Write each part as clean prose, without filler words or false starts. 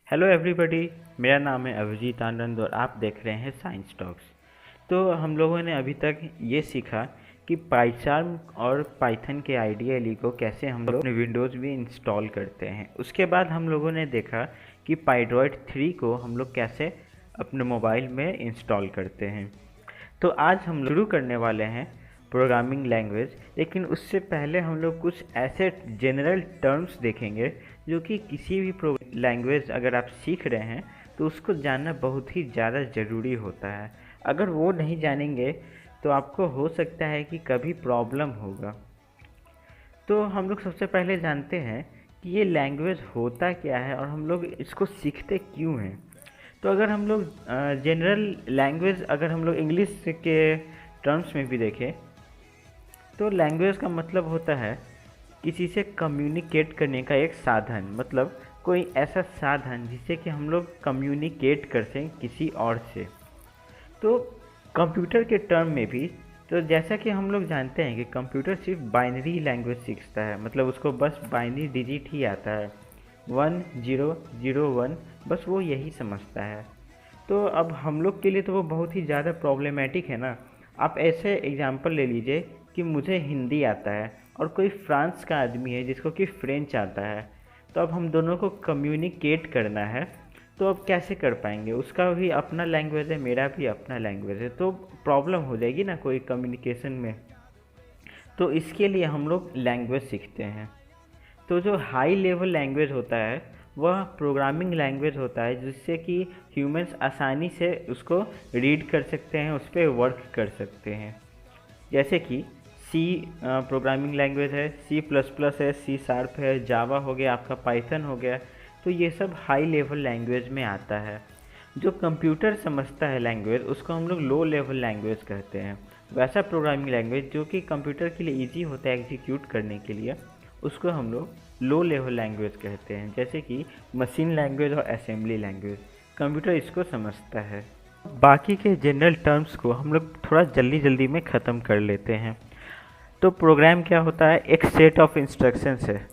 Hello everybody. मेरा नाम है अभिजीत आनंद और आप देख रहे हैं साइंस टॉक्स। तो हम लोगों ने अभी तक ये सीखा कि पाइचार्म और पाइथन के आईडीएल को कैसे हम लोग अपने विंडोज़ में इंस्टॉल करते हैं। उसके बाद हम लोगों ने देखा कि पाइड्रॉइड 3 को हम लोग कैसे अपने मोबाइल में इंस्टॉल करते हैं। तो आज हम शुरू करने वाले हैं प्रोग्रामिंग लैंग्वेज, लेकिन उससे पहले हम लोग कुछ ऐसे जनरल टर्म्स देखेंगे जो कि किसी भी लैंग्वेज अगर आप सीख रहे हैं तो उसको जानना बहुत ही ज़्यादा ज़रूरी होता है। अगर वो नहीं जानेंगे तो आपको हो सकता है कि कभी प्रॉब्लम होगा। तो हम लोग सबसे पहले जानते हैं कि ये लैंग्वेज होता क्या है और हम लोग इसको सीखते क्यों हैं। तो अगर हम लोग जनरल लैंग्वेज अगर हम लोग इंग्लिश के टर्म्स में भी देखें तो लैंग्वेज का मतलब होता है किसी से कम्युनिकेट करने का एक साधन, मतलब कोई ऐसा साधन जिससे कि हम लोग कम्युनिकेट कर सकें किसी और से। तो कंप्यूटर के टर्म में भी तो जैसा कि हम लोग जानते हैं कि कंप्यूटर सिर्फ बाइनरी लैंग्वेज सीखता है, मतलब उसको बस बाइनरी डिजिट ही आता है 1 0 0 1, बस वो यही समझता है। तो अब हम लोग के लिए तो वो बहुत ही ज़्यादा प्रॉब्लमेटिक है ना। आप ऐसे एग्जांपल ले लीजिए कि मुझे हिंदी आता है और कोई फ्रांस का आदमी है जिसको कि फ्रेंच आता है, तो अब हम दोनों को कम्युनिकेट करना है तो अब कैसे कर पाएंगे। उसका भी अपना लैंग्वेज है, मेरा भी अपना लैंग्वेज है, तो प्रॉब्लम हो जाएगी ना कोई कम्युनिकेशन में। तो इसके लिए हम लोग लैंग्वेज सीखते हैं। तो जो हाई लेवल लैंग्वेज होता है वह प्रोग्रामिंग लैंग्वेज होता है जिससे कि ह्यूमंस आसानी से उसको रीड कर सकते हैं, उस पर वर्क कर सकते हैं। जैसे कि सी प्रोग्रामिंग लैंग्वेज है, सी प्लस प्लस है, सी शार्प है, जावा हो गया, आपका पाइथन हो गया। तो ये सब हाई लेवल लैंग्वेज में आता है। जो कंप्यूटर समझता है लैंग्वेज उसको हम लोग लो लेवल लैंग्वेज कहते हैं। वैसा प्रोग्रामिंग लैंग्वेज जो कि कंप्यूटर के लिए इजी होता है एग्जीक्यूट करने के लिए, उसको हम लोग लो लेवल लैंग्वेज कहते हैं। जैसे कि मशीन लैंग्वेज और असेंबली लैंग्वेज, कंप्यूटर इसको समझता है। बाकी के जनरल टर्म्स को हम लोग थोड़ा जल्दी जल्दी में ख़त्म कर लेते हैं। तो प्रोग्राम क्या होता है? एक सेट ऑफ इंस्ट्रक्शंस है।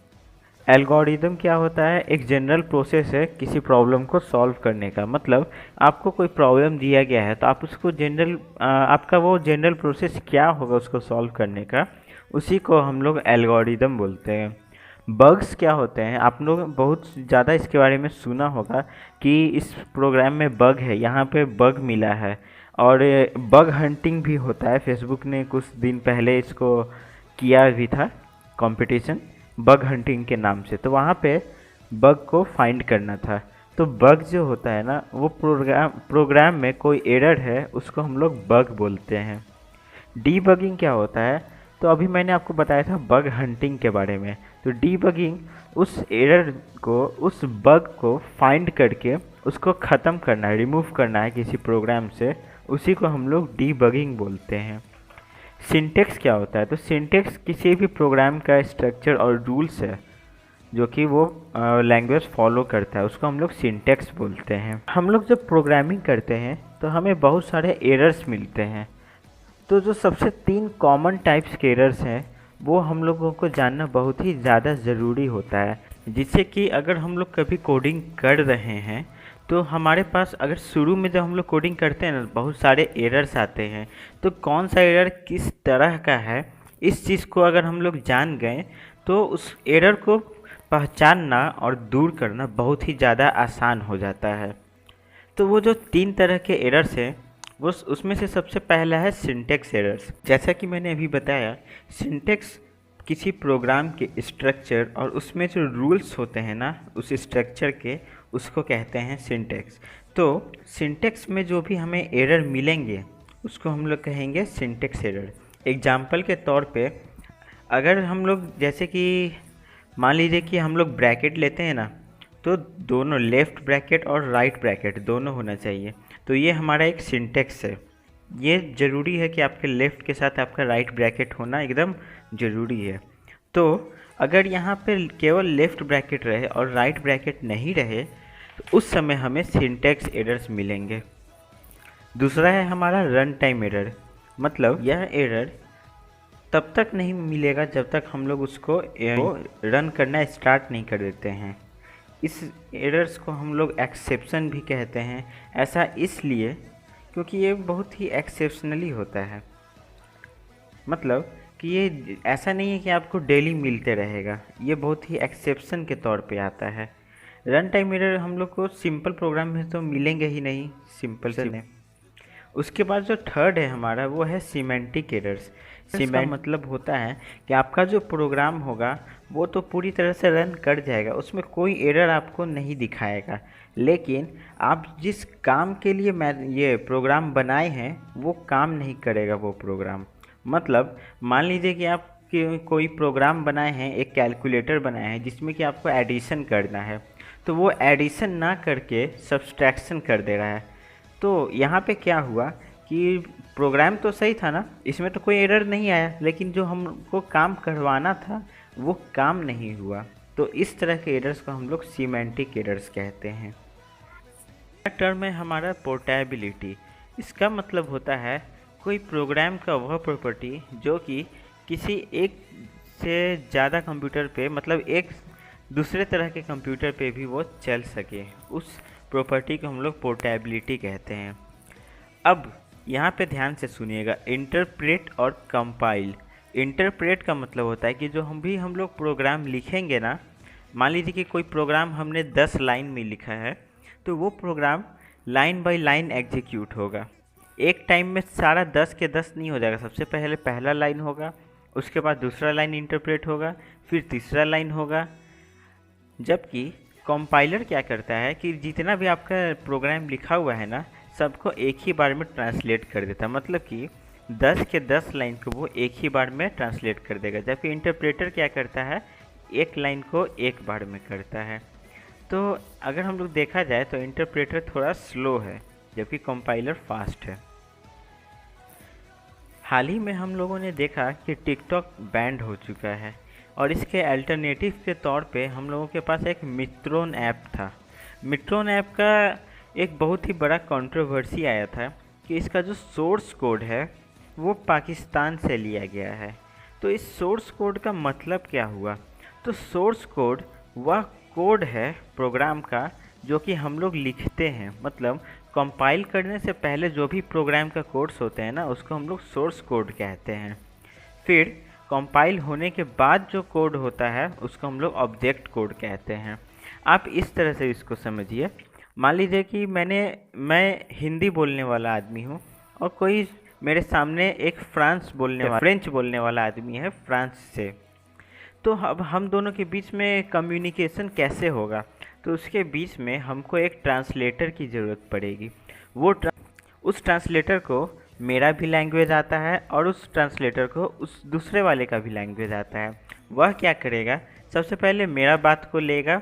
एल्गोरिदम क्या होता है? एक जनरल प्रोसेस है किसी प्रॉब्लम को सॉल्व करने का। मतलब आपको कोई प्रॉब्लम दिया गया है तो आप उसको आपका वो जनरल प्रोसेस क्या होगा उसको सॉल्व करने का, उसी को हम लोग एल्गोरिदम बोलते हैं। बग्स क्या होते हैं? आप लोग बहुत ज़्यादा इसके बारे में सुना होगा कि इस प्रोग्राम में बग है, यहाँ पे बग मिला है। और बग हंटिंग भी होता है। फेसबुक ने कुछ दिन पहले इसको किया भी था कंपटीशन बग हंटिंग के नाम से, तो वहाँ पे बग को फाइंड करना था। तो बग जो होता है ना, वो प्रोग्राम में कोई एरर है उसको हम लोग बग बोलते हैं। डीबगिंग क्या होता है? तो अभी मैंने आपको बताया था बग हंटिंग के बारे में। तो डीबगिंग उस एरर को, उस बग को फाइंड करके उसको ख़त्म करना है, रिमूव करना है किसी प्रोग्राम से, उसी को हम लोग डीबगिंग बोलते हैं। सिंटेक्स क्या होता है? तो सिंटेक्स किसी भी प्रोग्राम का स्ट्रक्चर और रूल्स है जो कि वो लैंग्वेज फॉलो करता है, उसको हम लोग सिंटेक्स बोलते हैं। हम लोग जब प्रोग्रामिंग करते हैं तो हमें बहुत सारे एरर्स मिलते हैं। तो जो सबसे 3 कॉमन टाइप्स के एरर्स हैं वो हम लोगों को जानना बहुत ही ज़्यादा ज़रूरी होता है, जिससे कि अगर हम लोग कभी कोडिंग कर रहे हैं तो हमारे पास, अगर शुरू में जब हम लोग कोडिंग करते हैं ना, बहुत सारे एरर्स आते हैं। तो कौन सा एरर किस तरह का है, इस चीज़ को अगर हम लोग जान गए तो उस एरर को पहचानना और दूर करना बहुत ही ज़्यादा आसान हो जाता है। तो वो जो 3 तरह के एरर्स हैं वो उसमें से सबसे पहला है सिंटेक्स एरर्स। जैसा कि मैंने अभी बताया, सिंटेक्स किसी प्रोग्राम के स्ट्रक्चर और उसमें जो रूल्स होते हैं ना उस स्ट्रक्चर के, उसको कहते हैं सिंटेक्स। तो सिंटेक्स में जो भी हमें एरर मिलेंगे उसको हम लोग कहेंगे सिंटेक्स एरर। एग्जाम्पल के तौर पे अगर हम लोग, जैसे कि मान लीजिए कि हम लोग ब्रैकेट लेते हैं ना, तो दोनों लेफ़्ट ब्रैकेट और राइट ब्रैकेट दोनों होना चाहिए। तो ये हमारा एक सिंटेक्स है। ये ज़रूरी है कि आपके लेफ़्ट के साथ आपका राइट ब्रैकेट होना एकदम ज़रूरी है। तो अगर यहाँ पे केवल लेफ़्ट ब्रैकेट रहे और राइट ब्रैकेट नहीं रहे तो उस समय हमें सिंटेक्स एरर्स मिलेंगे। दूसरा है हमारा रन टाइम एरर। मतलब यह एरर तब तक नहीं मिलेगा जब तक हम लोग उसको रन करना स्टार्ट नहीं कर देते हैं। इस एरर्स को हम लोग एक्सेप्शन भी कहते हैं। ऐसा इसलिए क्योंकि ये बहुत ही एक्सेप्शनली होता है, मतलब कि ये ऐसा नहीं है कि आपको डेली मिलते रहेगा, ये बहुत ही एक्सेप्शन के तौर पे आता है। रन टाइम एरर हम लोग को सिंपल प्रोग्राम में तो मिलेंगे ही नहीं, सिंपल से नहीं। उसके बाद जो थर्ड है हमारा वो है सिमेंटिक एरर्स। इसका मतलब होता है कि आपका जो प्रोग्राम होगा वो तो पूरी तरह से रन कर जाएगा, उसमें कोई एरर आपको नहीं दिखाएगा, लेकिन आप जिस काम के लिए ये प्रोग्राम बनाए हैं वो काम नहीं करेगा वो प्रोग्राम। मतलब मान लीजिए कि आप कोई प्रोग्राम बनाए हैं, एक कैलकुलेटर बनाए हैं जिसमें कि आपको एडिशन करना है, तो वो एडिशन ना करके सब्सट्रैक्शन कर दे रहा है। तो यहाँ पे क्या हुआ कि प्रोग्राम तो सही था ना, इसमें तो कोई एरर नहीं आया, लेकिन जो हमको काम करवाना था वो काम नहीं हुआ। तो इस तरह के एरर्स को हम लोग सिमेंटिक एरर्स कहते हैं। टर्म है हमारा पोर्टेबिलिटी। इसका मतलब होता है कोई प्रोग्राम का वह प्रॉपर्टी जो कि किसी एक से ज़्यादा कंप्यूटर पे, मतलब एक दूसरे तरह के कंप्यूटर पे भी वो चल सके, उस प्रॉपर्टी को हम लोग पोर्टेबिलिटी कहते हैं। अब यहाँ पे ध्यान से सुनिएगा, इंटरप्रेट और कंपाइल। इंटरप्रेट का मतलब होता है कि जो हम लोग प्रोग्राम लिखेंगे ना, मान लीजिए कि कोई प्रोग्राम हमने 10 लाइन में लिखा है, तो वो program line by line execute होगा। एक टाइम में सारा 10 के 10 नहीं हो जाएगा, सबसे पहले पहला लाइन होगा, उसके बाद दूसरा लाइन इंटरप्रेट होगा, फिर तीसरा लाइन होगा। जबकि कंपाइलर क्या करता है कि जितना भी आपका प्रोग्राम लिखा हुआ है ना, सबको एक ही बार में ट्रांसलेट कर देता है, मतलब कि 10 के 10 लाइन को वो एक ही बार में ट्रांसलेट कर देगा। जबकि इंटरप्रेटर क्या करता है, एक लाइन को एक बार में करता है। तो अगर हम लोग देखा जाए तो इंटरप्रेटर थोड़ा स्लो है, जबकि कंपाइलर फास्ट है। हाल ही में हम लोगों ने देखा कि टिकटॉक बैंड हो चुका है, और इसके अल्टरनेटिव के तौर पे हम लोगों के पास एक मित्रोन ऐप था। मित्रोन ऐप का एक बहुत ही बड़ा कंट्रोवर्सी आया था कि इसका जो सोर्स कोड है वो पाकिस्तान से लिया गया है। तो इस सोर्स कोड का मतलब क्या हुआ? तो सोर्स कोड वह कोड है प्रोग्राम का जो कि हम लोग लिखते हैं, मतलब कंपाइल करने से पहले जो भी प्रोग्राम का कोड्स होते हैं ना, उसको हम लोग सोर्स कोड कहते हैं। फिर कंपाइल होने के बाद जो कोड होता है उसको हम लोग ऑब्जेक्ट कोड कहते हैं। आप इस तरह से इसको समझिए, मान लीजिए कि मैं हिंदी बोलने वाला आदमी हूँ और कोई मेरे सामने एक फ्रेंच बोलने वाला आदमी है फ्रांस से। तो अब हम दोनों के बीच में कम्युनिकेशन कैसे होगा? तो उसके बीच में हमको एक ट्रांसलेटर की ज़रूरत पड़ेगी। उस ट्रांसलेटर को मेरा भी लैंग्वेज आता है और उस ट्रांसलेटर को उस दूसरे वाले का भी लैंग्वेज आता है। वह क्या करेगा, सबसे पहले मेरा बात को लेगा,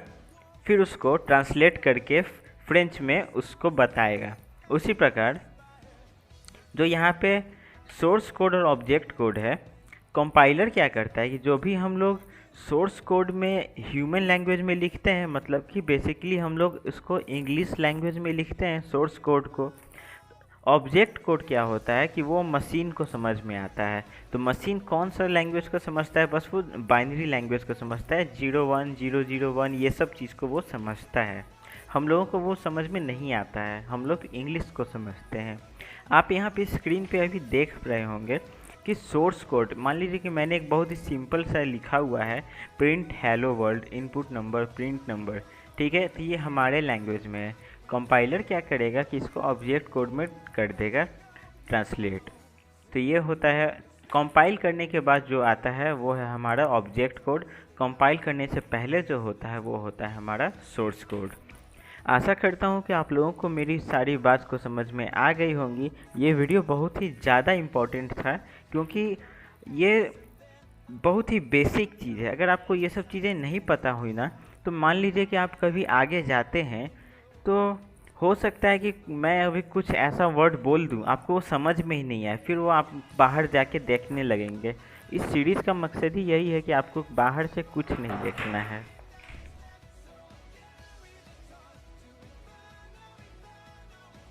फिर उसको ट्रांसलेट करके फ्रेंच में उसको बताएगा। उसी प्रकार जो यहाँ पे सोर्स कोड और ऑब्जेक्ट कोड है, कंपाइलर क्या करता है कि जो भी हम लोग सोर्स कोड में ह्यूमन लैंग्वेज में लिखते हैं, मतलब कि बेसिकली हम लोग इसको इंग्लिश लैंग्वेज में लिखते हैं सोर्स कोड को। ऑब्जेक्ट कोड क्या होता है कि वो मशीन को समझ में आता है। तो मशीन कौन सा लैंग्वेज को समझता है? बस वो बाइनरी लैंग्वेज को समझता है, 01 001 ये सब चीज़ को वो समझता है। हम लोगों को वो समझ में नहीं आता है, हम लोग इंग्लिश को समझते हैं। आप यहाँ पे स्क्रीन पे अभी देख रहे होंगे कि सोर्स कोड, मान लीजिए कि मैंने एक बहुत ही सिंपल सा लिखा हुआ है, print hello world input number print number, ठीक है। तो ये हमारे लैंग्वेज में है। कंपाइलर क्या करेगा कि इसको ऑब्जेक्ट कोड में कर देगा ट्रांसलेट। तो ये होता है, कंपाइल करने के बाद जो आता है वो है हमारा ऑब्जेक्ट कोड। कंपाइल करने से पहले जो होता है वो होता है हमारा सोर्स कोड। आशा करता हूँ कि आप लोगों को मेरी सारी बात को समझ में आ गई होंगी। ये वीडियो बहुत ही ज़्यादा इम्पोर्टेंट था क्योंकि ये बहुत ही बेसिक चीज़ है। अगर आपको ये सब चीज़ें नहीं पता हुई ना, तो मान लीजिए कि आप कभी आगे जाते हैं तो हो सकता है कि मैं अभी कुछ ऐसा वर्ड बोल दूं आपको वो समझ में ही नहीं आए, फिर वो आप बाहर जाके देखने लगेंगे। इस सीरीज़ का मकसद ही यही है कि आपको बाहर से कुछ नहीं देखना है।